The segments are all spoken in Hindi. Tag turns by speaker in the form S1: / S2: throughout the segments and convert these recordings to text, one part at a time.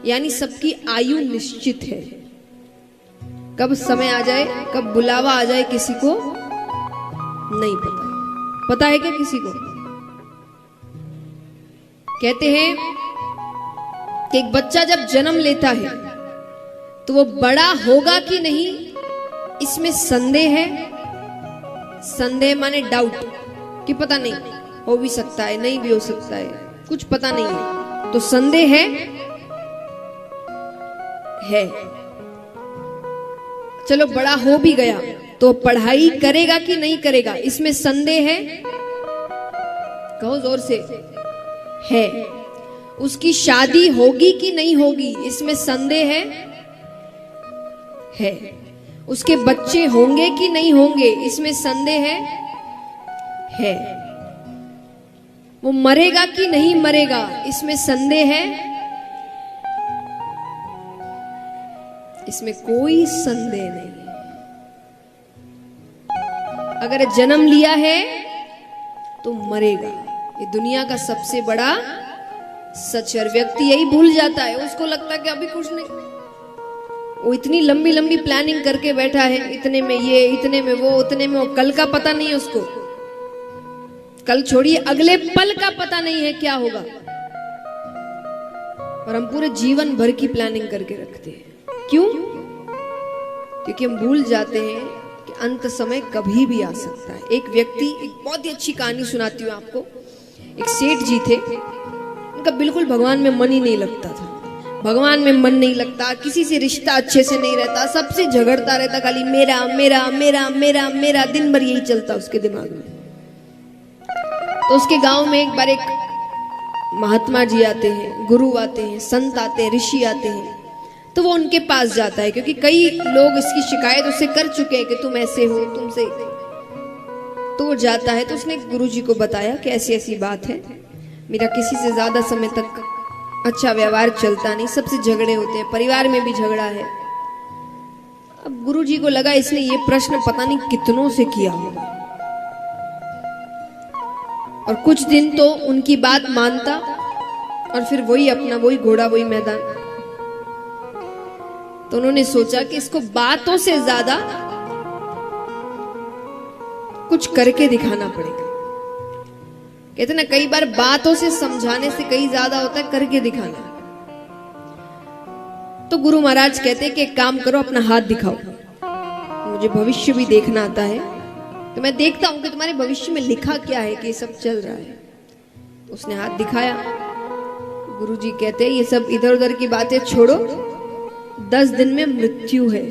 S1: यानी सबकी आयु निश्चित है। कब समय आ जाए, कब बुलावा आ जाए, किसी को नहीं पता। पता है क्या किसी को? कहते हैं कि एक बच्चा जब जन्म लेता है तो वो बड़ा होगा कि नहीं, इसमें संदेह है। संदेह माने डाउट, कि पता नहीं, हो भी सकता है, नहीं भी हो सकता है, कुछ पता नहीं है, तो संदेह है। चलो बड़ा हो भी गया तो पढ़ाई करेगा कि नहीं करेगा, इसमें संदेह है। कहो जोर से, है। उसकी शादी होगी कि नहीं होगी, इसमें संदेह है। उसके बच्चे होंगे कि नहीं होंगे, इसमें संदेह है। वो मरेगा कि नहीं मरेगा, इसमें संदेह है। इसमें कोई संदेह नहीं। अगर जन्म लिया है तो मरेगा, ये दुनिया का सबसे बड़ा सच है। व्यक्ति यही भूल जाता है, उसको लगता है कि अभी कुछ नहीं। वो इतनी लंबी लंबी प्लानिंग करके बैठा है, इतने में ये, इतने में वो, उतने में वो, कल का पता नहीं है उसको। कल छोड़िए, अगले पल का पता नहीं है क्या होगा। और हम पूरे जीवन भर की प्लानिंग करके रखते हैं। क्यों? क्योंकि हम भूल जाते हैं कि अंत समय कभी भी आ सकता है। एक व्यक्ति, एक बहुत ही अच्छी कहानी सुनाती हूँ आपको। एक सेठ जी थे, उनका बिल्कुल भगवान में मन ही नहीं लगता था। भगवान में मन नहीं लगता, किसी से रिश्ता अच्छे से नहीं रहता, सबसे झगड़ता रहता, खाली मेरा मेरा मेरा मेरा मेरा, दिन भर यही चलता उसके दिमाग में। तो उसके गांव में एक बार एक महात्मा जी आते हैं, गुरु आते हैं, संत आते हैं, ऋषि आते हैं। तो वो उनके पास जाता है, क्योंकि कई लोग इसकी शिकायत उससे कर चुके हैं कि तुम ऐसे हो, तुमसे। तो वो जाता है, तो उसने गुरु जी को बताया कि ऐसी ऐसी बात है, मेरा किसी से ज्यादा समय तक अच्छा व्यवहार चलता नहीं, सबसे झगड़े होते हैं, परिवार में भी झगड़ा है। अब गुरु जी को लगा इसने ये प्रश्न पता नहीं कितनों से किया होगा, और कुछ दिन तो उनकी बात मानता, और फिर वही अपना, वही घोड़ा, वही मैदान। तो उन्होंने सोचा कि इसको बातों से ज्यादा कुछ करके दिखाना पड़ेगा। कहते ना, कई बार बातों से समझाने से कई ज्यादा होता है करके दिखाना। तो गुरु महाराज कहते हैं कि एक काम करो, अपना हाथ दिखाओ, मुझे भविष्य भी देखना आता है, तो मैं देखता हूं कि तुम्हारे भविष्य में लिखा क्या है कि ये सब चल रहा है। उसने हाथ दिखाया। गुरु जी कहते हैं ये सब इधर उधर की बातें छोड़ो, 10 दिन में मृत्यु है।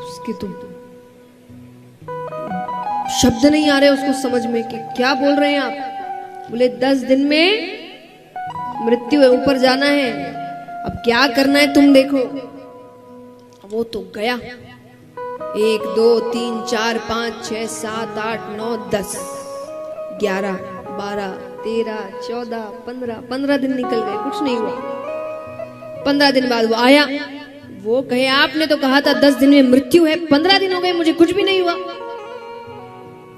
S1: उसके तुम शब्द नहीं आ रहे उसको समझ में कि क्या बोल रहे हैं आप। बोले 10 दिन में मृत्यु है, ऊपर जाना है, अब क्या करना है तुम देखो। वो तो गया, 1 2 3 4 5 6 7 8 9 10 11 12 13 14 15 दिन निकल गए, कुछ नहीं हुआ। 15 दिन बाद वो आया, वो कहे आपने तो कहा था 10 दिन में मृत्यु है, 15 दिन हो गए मुझे कुछ भी नहीं हुआ।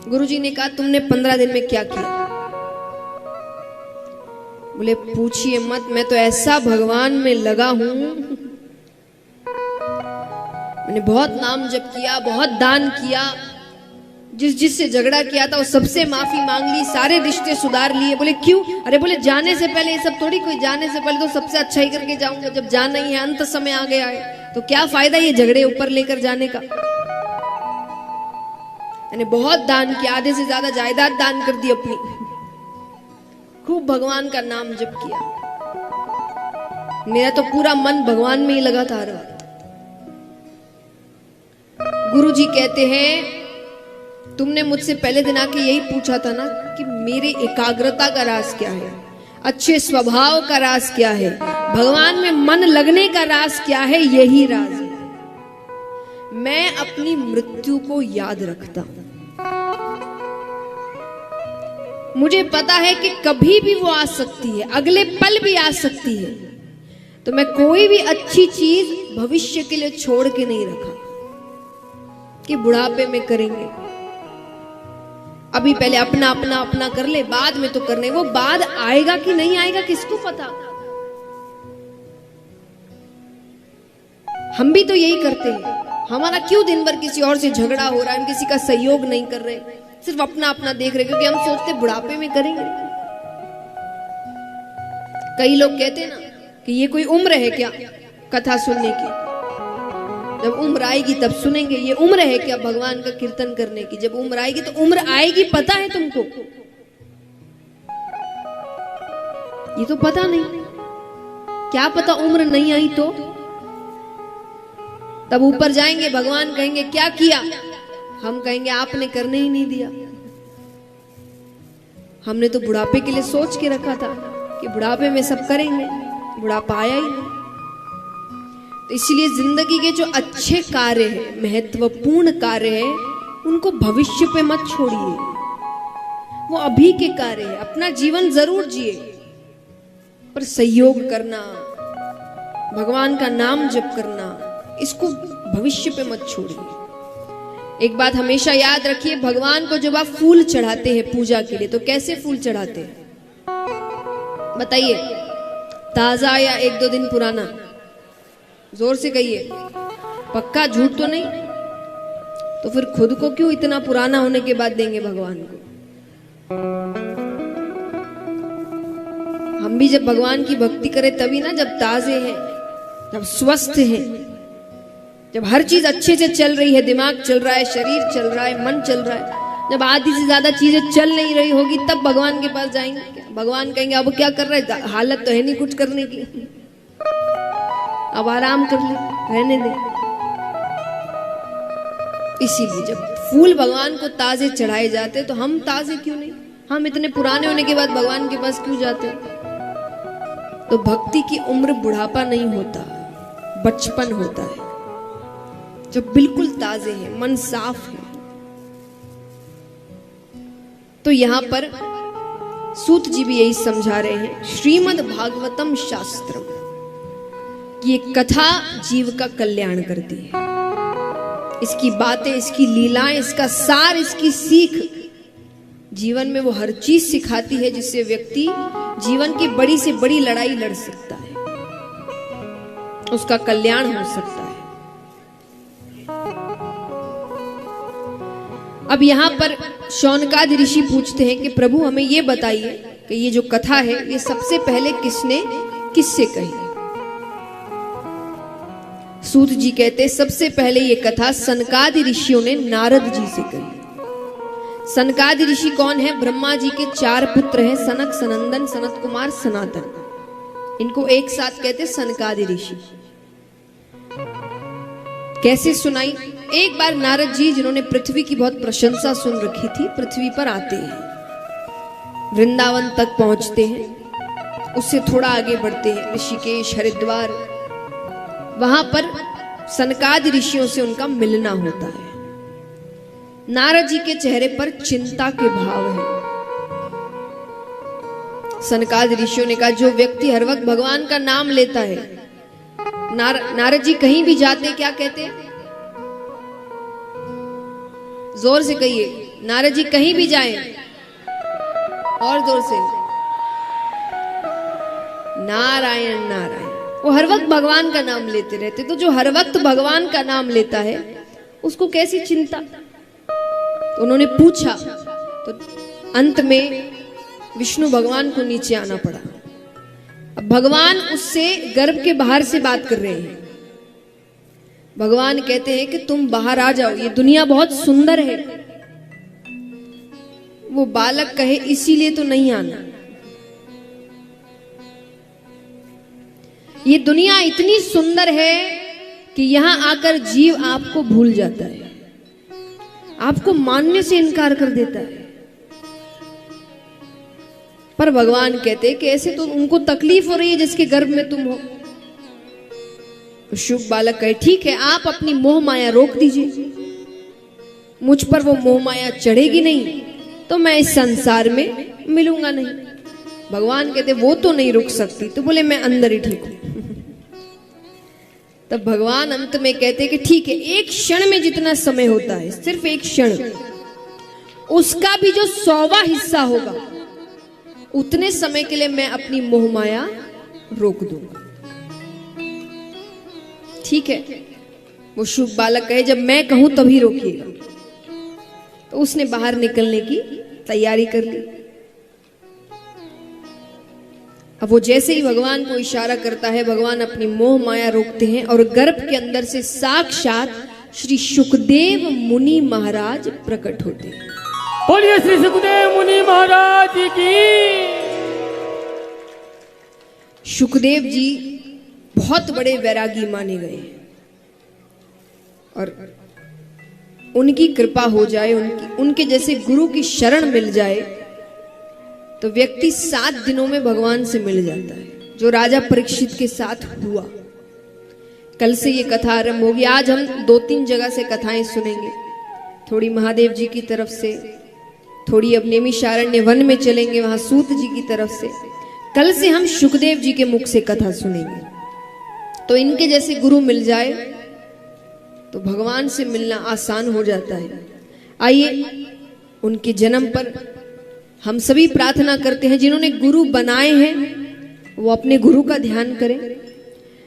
S1: गुरुजी ने कहा तुमने 15 दिन में क्या किया? बोले पूछिए मत, मैं तो ऐसा भगवान में लगा हूं, मैंने बहुत नाम जप किया, बहुत दान किया, जिससे झगड़ा किया था वो सबसे माफी मांग ली, सारे रिश्ते सुधार लिए। बोले क्यों? अरे बोले जाने से पहले ये सब थोड़ी, कोई जाने से पहले तो सबसे अच्छा ही करके जाऊंगा, जब जाना ही है, अंत समय आ गया है तो क्या फायदा ये झगड़े ऊपर लेकर जाने का। मैंने बहुत दान किया, आधे से ज्यादा जायदाद दान कर दी अपनी, खूब भगवान का नाम जप किया, मेरा तो पूरा मन भगवान में ही लगा था। गुरु जी कहते हैं तुमने मुझसे पहले दिन आके यही पूछा था ना कि मेरे एकाग्रता का राज क्या है, अच्छे स्वभाव का राज क्या है, भगवान में मन लगने का राज क्या है। यही राज है। मैं अपनी मृत्यु को याद रखता हूं, मुझे पता है कि कभी भी वो आ सकती है, अगले पल भी आ सकती है, तो मैं कोई भी अच्छी चीज भविष्य के लिए छोड़ के नहीं रखा कि बुढ़ापे में करेंगे। अभी पहले अपना अपना अपना कर ले, बाद में तो करने। वो बाद आएगा कि नहीं आएगा किसको पता। हम भी तो यही करते हैं। हमारा क्यों दिन भर किसी और से झगड़ा हो रहा है, हम किसी का सहयोग नहीं कर रहे, सिर्फ अपना अपना देख रहे, क्योंकि हम सोचते बुढ़ापे में करेंगे। कई लोग कहते हैं ना कि ये कोई उम्र है क्या कथा सुनने की, जब उम्र आएगी तब सुनेंगे। ये उम्र है क्या भगवान का कीर्तन करने की, जब उम्र आएगी तो उम्र आएगी, पता है तुमको? ये तो पता नहीं। क्या पता उम्र नहीं आई तो? तब ऊपर जाएंगे, भगवान कहेंगे क्या किया, हम कहेंगे आपने करने ही नहीं दिया। हमने तो बुढ़ापे के लिए सोच के रखा था कि बुढ़ापे में सब करेंगे, बुढ़ापा आया ही नहीं। तो इसलिए जिंदगी के जो अच्छे कार्य हैं, महत्वपूर्ण कार्य हैं, उनको भविष्य पे मत छोड़िए। वो अभी के कार्य है। अपना जीवन जरूर जिए, पर सहयोग करना, भगवान का नाम जप करना, इसको भविष्य पे मत छोड़िए। एक बात हमेशा याद रखिए, भगवान को जब आप फूल चढ़ाते हैं पूजा के लिए, तो कैसे फूल चढ़ाते हैं बताइए? ताजा या 1-2 दिन पुराना? जोर से कहिए, पक्का, झूठ तो नहीं? तो फिर खुद को क्यों इतना पुराना होने के बाद देंगे भगवान को? हम भी जब भगवान की भक्ति करें तभी ना, जब ताजे हैं, जब स्वस्थ हैं, जब हर चीज अच्छे से चल रही है, दिमाग चल रहा है, शरीर चल रहा है, मन चल रहा है। जब आधी से ज्यादा चीजें चल नहीं रही होगी तब भगवान के पास जाएंगे। भगवान कहेंगे अब क्या कर रहे है, हालत तो है नहीं कुछ करने की, अब आराम कर ले, रहने दे। इसीलिए जब फूल भगवान को ताजे चढ़ाए जाते तो हम ताजे क्यों नहीं? हम इतने पुराने होने के बाद भगवान के पास क्यों जाते? तो भक्ति की उम्र बुढ़ापा नहीं होता, बचपन होता है, जब बिल्कुल ताजे हैं, मन साफ है। तो यहां पर सूत जी भी यही समझा रहे हैं, श्रीमद् भागवतम शास्त्रम, ये कथा जीव का कल्याण करती है। इसकी बातें, इसकी लीलाएं, इसका सार, इसकी सीख जीवन में वो हर चीज सिखाती है जिससे व्यक्ति जीवन की बड़ी से बड़ी लड़ाई लड़ सकता है, उसका कल्याण हो सकता है। अब यहां पर शौनकादि ऋषि पूछते हैं कि प्रभु हमें ये बताइए कि ये जो कथा है ये सबसे पहले किसने किससे कही? सूत जी कहते सबसे पहले ये कथा सनकादि ऋषियों ने नारद जी से कही। सनकादि ऋषि कौन है? ब्रह्मा जी के 4 पुत्र हैं, सनक, सनंदन, सनत कुमार, सनातन। इनको एक साथ कहते सनकादि ऋषि। कैसे सुनाई? एक बार नारद जी, जिन्होंने पृथ्वी की बहुत प्रशंसा सुन रखी थी, पृथ्वी पर आते हैं, वृंदावन तक पहुंचते हैं, उससे थोड़ा आगे बढ़ते हैं, ऋषिकेश, हरिद्वार। वहां पर सनकादि ऋषियों से उनका मिलना होता है। नारद जी के चेहरे पर चिंता के भाव हैं। सनकादि ऋषियों ने कहा, जो व्यक्ति हर वक्त भगवान का नाम लेता है, नारद जी कहीं भी जाते क्या कहते हैं? जोर से कहिए, नारद जी कहीं भी जाएं, और जोर से, नारायण नारायण। वो हर वक्त भगवान का नाम लेते रहते। तो जो हर वक्त भगवान का नाम लेता है उसको कैसी चिंता? तो उन्होंने पूछा, तो अंत में विष्णु भगवान को नीचे आना पड़ा। अब भगवान उससे गर्भ के बाहर से बात कर रहे हैं। भगवान कहते हैं कि तुम बाहर आ जाओ, ये दुनिया बहुत सुंदर है। वो बालक कहे इसीलिए तो नहीं आना, ये दुनिया इतनी सुंदर है कि यहां आकर जीव आपको भूल जाता है, आपको मानने से इनकार कर देता है। पर भगवान कहते हैं कि ऐसे तो उनको तकलीफ हो रही है जिसके गर्भ में तुम हो। शुभ बालक कहे, ठीक है, आप अपनी मोह माया रोक दीजिए, मुझ पर वो मोह माया चढ़ेगी नहीं तो मैं इस संसार में मिलूंगा नहीं। भगवान कहते वो तो नहीं रुक सकती। तो बोले मैं अंदर ही ठीक हूं। तब भगवान अंत में कहते कि ठीक है, एक क्षण में जितना समय होता है, सिर्फ एक क्षण, उसका भी जो 100वां हिस्सा होगा उतने समय के लिए मैं अपनी मोह माया रोक दूंगा। ठीक है, वो शुभ बालक कहे जब मैं कहूं तभी रोकिएगा। तो उसने बाहर निकलने की तैयारी कर ली। अब वो जैसे ही भगवान को इशारा करता है, भगवान अपनी मोह माया रोकते हैं और गर्भ के अंदर से साक्षात श्री सुखदेव मुनि महाराज प्रकट होते हैं।
S2: बोलिए श्री सुखदेव मुनि महाराज की।
S1: सुखदेव जी बहुत बड़े वैरागी माने गए और उनकी कृपा हो जाए, उनके जैसे गुरु की शरण मिल जाए तो व्यक्ति 7 दिनों में भगवान से मिल जाता है, जो राजा परीक्षित के साथ हुआ। कल से ये कथा आरंभ होगी। आज हम 2-3 जगह से कथाएं सुनेंगे, थोड़ी महादेव जी की तरफ से, थोड़ी अब नैमिषारण्य वन में चलेंगे, वहां सूत जी की तरफ से। कल से हम सुखदेव जी के मुख से कथा सुनेंगे। तो इनके जैसे गुरु मिल जाए तो भगवान से मिलना आसान हो जाता है। आइए उनके जन्म पर हम सभी प्रार्थना करते हैं, जिन्होंने गुरु बनाए हैं वो अपने गुरु का ध्यान करें,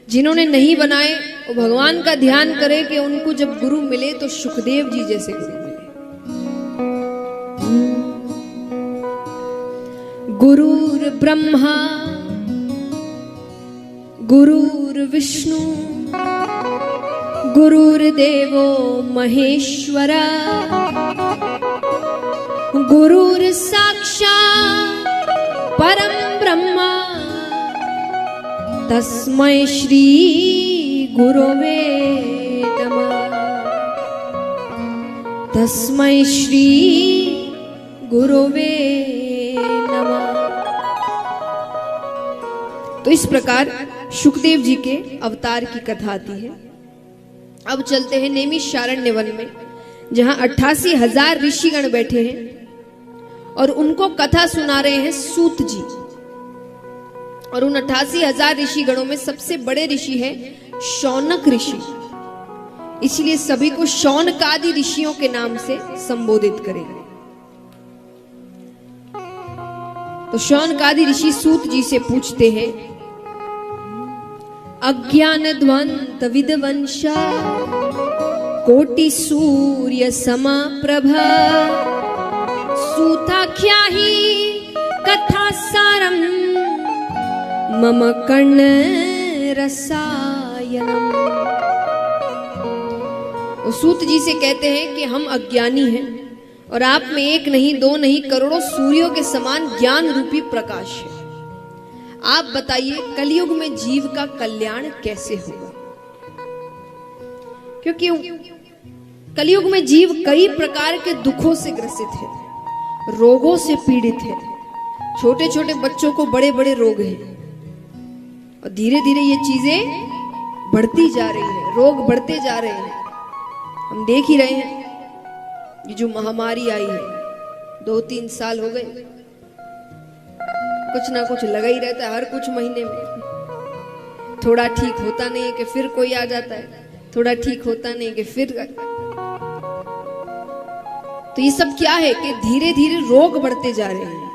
S1: जिन्होंने नहीं बनाए वो भगवान का ध्यान करें कि उनको जब गुरु मिले तो सुखदेव जी जैसे गुरु मिले। गुरुर ब्रह्मा गुरुर विष्णु गुरुर्देवो महेश्वरा गुरुर साक्षात् परम ब्रह्मा तस्मै श्री गुरवे नमः। तस्मै श्री गुरवे नमः। तो इस प्रकार सुखदेव जी के अवतार की कथा आती है। अब चलते हैं नैमिषारण्य वन में, जहां 88,000 ऋषिगण बैठे हैं और उनको कथा सुना रहे हैं सूत जी। और उन 88,000 ऋषिगणों में सबसे बड़े ऋषि है शौनक ऋषि, इसलिए सभी को शौनकादि ऋषियों के नाम से संबोधित करेंगे। तो शौनकादि ऋषि सूत जी से पूछते हैं, अज्ञान ध्वंत विद्वंशा कोटि सूर्य समप्रभा सूताख्या ही कथा सारम मम कर्ण रसायनम। वो सूत जी से कहते हैं कि हम अज्ञानी हैं और आप में 1 नहीं 2 नहीं करोड़ों सूर्यों के समान ज्ञान रूपी प्रकाश है। आप बताइए कलयुग में जीव का कल्याण कैसे होगा? क्योंकि कलयुग में जीव कई प्रकार के दुखों से ग्रसित है, रोगों से पीड़ित है। छोटे छोटे बच्चों को बड़े बड़े रोग हैं और धीरे धीरे ये चीजें बढ़ती जा रही है, रोग बढ़ते जा रहे हैं। हम देख ही रहे हैं ये जो महामारी आई है, 2-3 साल हो गए, कुछ ना कुछ लगा ही रहता है हर कुछ महीने में। थोड़ा ठीक होता नहीं है कि फिर कोई आ जाता है, थोड़ा ठीक होता नहीं कि फिर। तो ये सब क्या है कि धीरे धीरे रोग बढ़ते जा रहे हैं,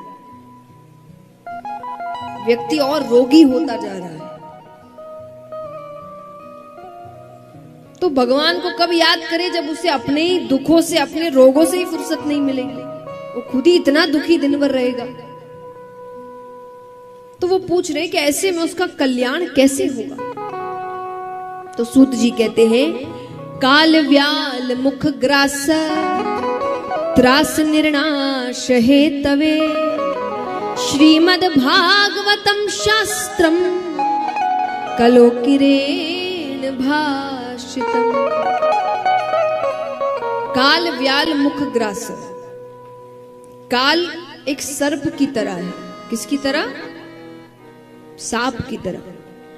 S1: व्यक्ति और रोगी होता जा रहा है। तो भगवान को कब याद करे? जब उसे अपने ही दुखों से, अपने रोगों से ही फुर्सत नहीं मिलेगी, वो खुद ही इतना दुखी दिन भर रहेगा। तो वो पूछ रहे कि ऐसे में उसका कल्याण कैसे होगा? तो सूत जी कहते हैं, काल व्याल मुख ग्रास त्रास निर्नाश हेतवे श्रीमद् भागवतम शास्त्रम कलोकिरेण भाषितम। काल व्याल मुख ग्रास। काल एक सर्प की तरह है। किसकी तरह? सांप की तरह।